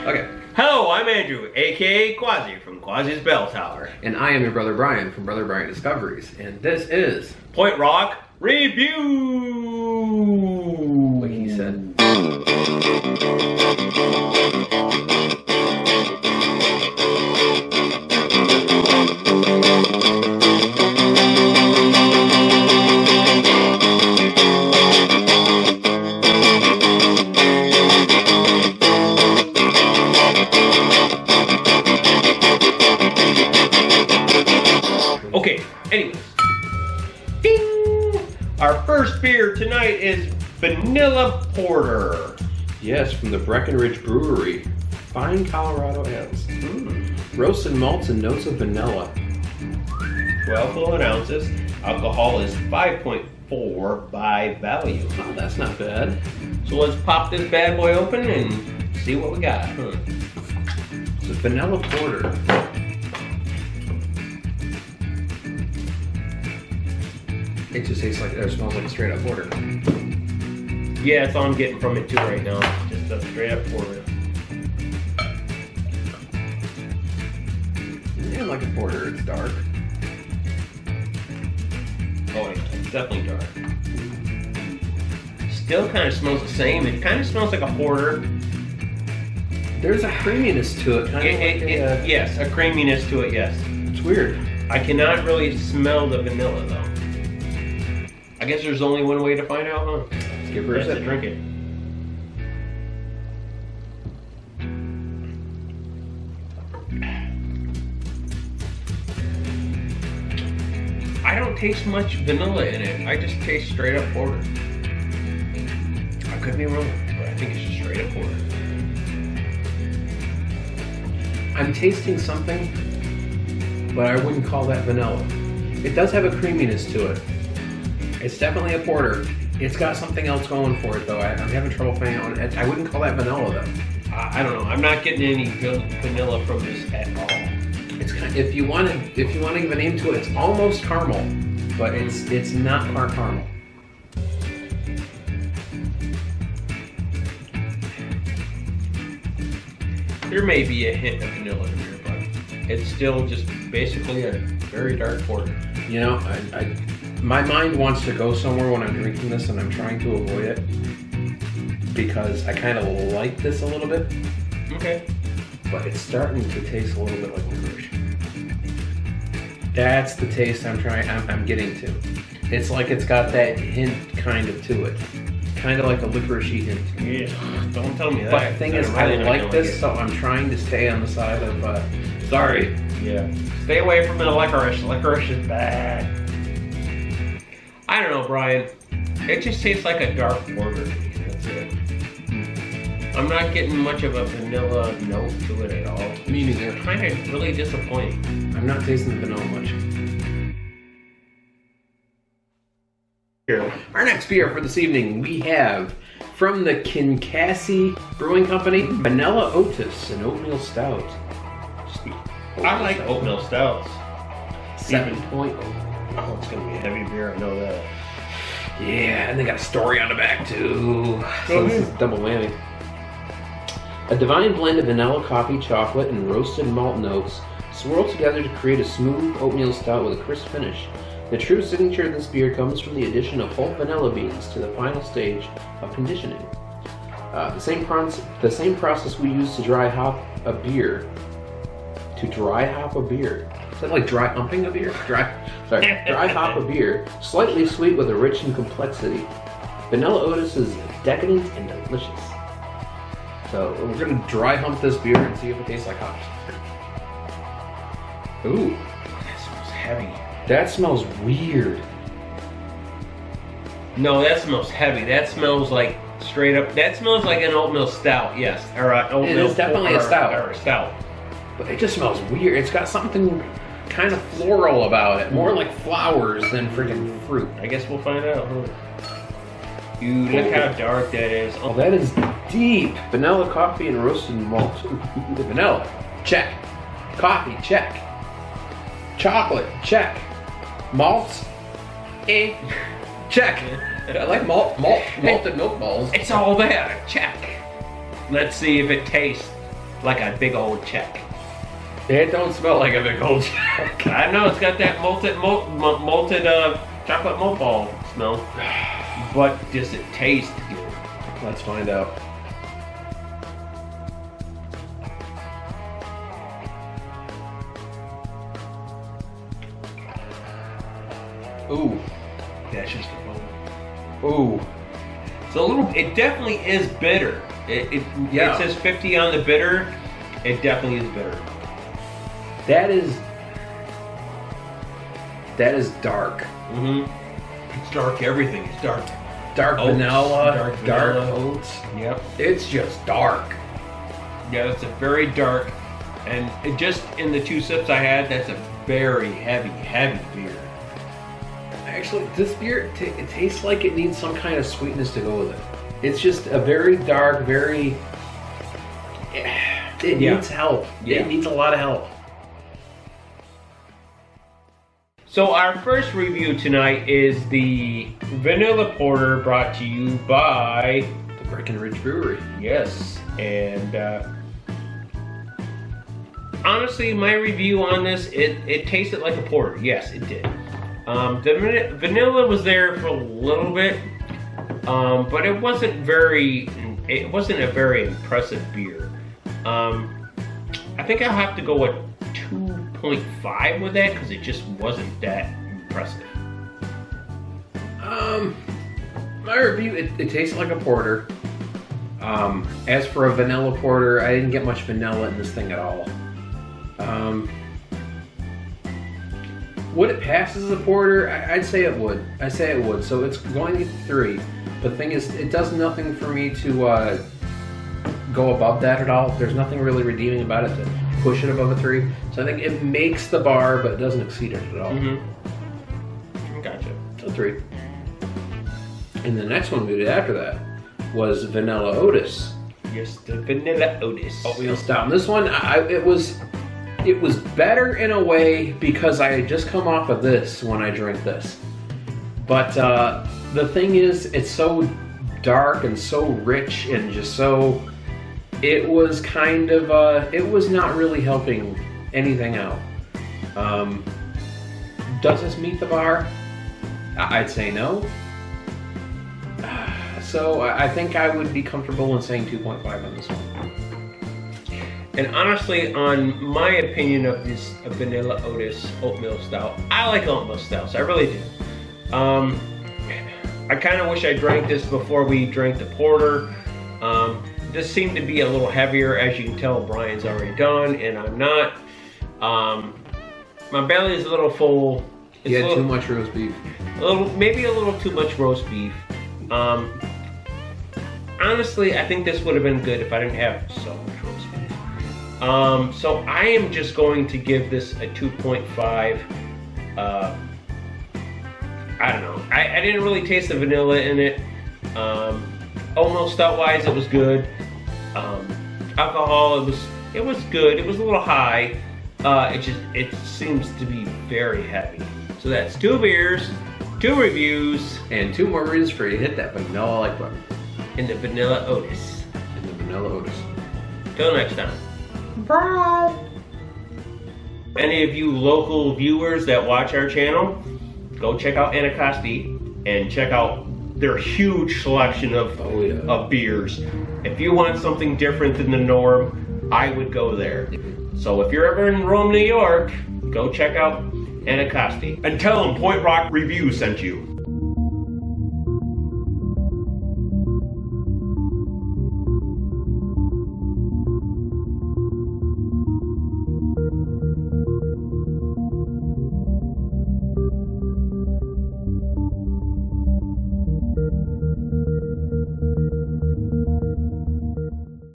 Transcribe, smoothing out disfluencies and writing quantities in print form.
Okay. Hello, I'm Andrew, aka Quassi from Quassi's Bell Tower. And I am your brother Brian from BrotherBrianDiscoveries, and this is Point Rock Review! what he said. Okay, anyways. Ding! Our first beer tonight is Vanilla Porter. Yes, from the Breckenridge Brewery. Fine Colorado ales. Roasted malts and notes of vanilla. 12 fluid ounces. Alcohol is 5.4 by value. Oh, that's not bad. So let's pop this bad boy open and see what we got. It's a vanilla porter. It just tastes like, or smells like a straight up porter. Yeah, that's all I'm getting from it too right now. Just a straight up porter. Yeah, like a porter, it's dark. Oh yeah, it's definitely dark. Still kind of smells the same. It kind of smells like a porter. There's a creaminess to it. Yes, a creaminess to it, yes. It's weird. I cannot really smell the vanilla though. I guess there's only one way to find out, huh? Let's give her a That's sip. to drink it. I don't taste much vanilla in it. I just taste straight up porter. I could be wrong, but I think it's just straight up porter. I'm tasting something, but I wouldn't call that vanilla. It does have a creaminess to it. It's definitely a porter. It's got something else going for it, though. I'm having trouble finding out. I wouldn't call that vanilla, though. I don't know. I'm not getting any vanilla from this at all. It's kind of, if you want to give a name to it, it's almost caramel, but it's not caramel. There may be a hint of vanilla in here, but it's still just basically a very dark porter. You know, my mind wants to go somewhere when I'm drinking this, and I'm trying to avoid it because I kind of like this a little bit. Okay. But it's starting to taste a little bit like licorice. That's the taste I'm getting to. It's like it's got that hint kind of to it. Kind of like a licoricey hint. Yeah, don't tell me that. But the thing is, I like this, so I'm trying to stay on the side of, sorry. Yeah. Stay away from the licorice. Licorice is bad. I don't know, Brian. It just tastes like a dark porter to me. That's it. I'm not getting much of a vanilla note to it at all. Me neither. Kind of really disappointing. I'm not tasting the vanilla much. Here. Our next beer for this evening, we have from the Ninkasi Brewing Company, Vanilla Oatis, an oatmeal stout. I like oatmeal stouts. 7.0. Oh, it's gonna be a heavy beer. I know that. Yeah, and they got a story on the back too. So this is double whammy. A divine blend of vanilla, coffee, chocolate, and roasted malt notes swirl together to create a smooth oatmeal stout with a crisp finish. The true signature of this beer comes from the addition of whole vanilla beans to the final stage of conditioning. The same process we use to dry hop a beer. Is that like dry humping a beer? Dry hop a beer, slightly sweet with a rich and complexity. Vanilla Oatis is decadent and delicious. So we're gonna dry hump this beer and see if it tastes like hops. Ooh, That smells heavy. that smells weird. No, that smells heavy. That smells like straight up. That smells like an oatmeal stout. Yes, or an oatmeal. It is definitely a stout. Or a stout. But it just smells weird. It's got something kind of floral about it, more like flowers than freaking fruit. I guess we'll find out. Huh? Dude, look how dark that is. Oh, that is deep. Vanilla, coffee, and roasted malt. The vanilla, check. Coffee, check. Chocolate, check. Malts, check. I like malted milk balls. It's all there. Check. Let's see if it tastes like a big old check. It don't smell like a big old check. I know it's got that malted chocolate malt ball smell, but does it taste good? Let's find out. Ooh, That's just a moment. ooh. It's a little. It definitely is bitter. It says 50 on the bitter. It definitely is bitter. That is dark. Mm-hmm. It's dark. Everything is dark. Dark Oats, vanilla, dark vanilla. oats. Yep. It's just dark. Yeah, it's a very dark, and it just in the 2 sips I had, that's a very heavy beer. Actually, this beer, it tastes like it needs some kind of sweetness to go with it. It's just a very dark, very... It needs help. Yeah. It needs a lot of help. So our first review tonight is the Vanilla Porter, brought to you by... The Breckenridge Brewery. Yes, and honestly, my review on this, it tasted like a porter. Yes, it did. The vanilla was there for a little bit, but it wasn't a very impressive beer. I think I'll have to go with 2.5 with that because it just wasn't that impressive. My review, it tasted like a porter. As for a vanilla porter, I didn't get much vanilla in this thing at all. Would it pass as a porter? I'd say it would. I'd say it would. So it's going to get 3. But the thing is, it does nothing for me to go above that at all. There's nothing really redeeming about it to push it above a 3. So I think it makes the bar, but it doesn't exceed it at all. Mm-hmm. Gotcha. So 3. And the next one we did after that was Vanilla Oatis. Yes, the Vanilla Oatis. Oatmeal stout. And this one, it was better in a way because I had just come off of this when I drank this. But the thing is, it's so dark and so rich and just so... It was kind of, it was not really helping anything out. Does this meet the bar? I'd say no. So I think I would be comfortable in saying 2.5 on this one. And honestly, on my opinion of this Vanilla Oatis oatmeal stout, I like oatmeal stouts. I really do. I kind of wish I drank this before we drank the porter. This seemed to be a little heavier, as you can tell. Brian's already done, and I'm not. My belly is a little full. You had too much roast beef. Maybe a little too much roast beef. Honestly, I think this would have been good if I didn't have so much roast beef. So I am just going to give this a 2.5. I don't know. I didn't really taste the vanilla in it. Almost stout-wise, it was good. Alcohol, it was good. It was a little high. It seems to be very heavy. So that's 2 beers, 2 reviews, and 2 more reasons for you to hit that vanilla like button. In the Vanilla Oatis. In the Vanilla Oatis. Till next time. Bye. Any of you local viewers that watch our channel, go check out Ninkasi and check out their huge selection of beers. If you want something different than the norm, I would go there. So if you're ever in Rome, New York, go check out Ninkasi. And tell them Point Rock Review sent you.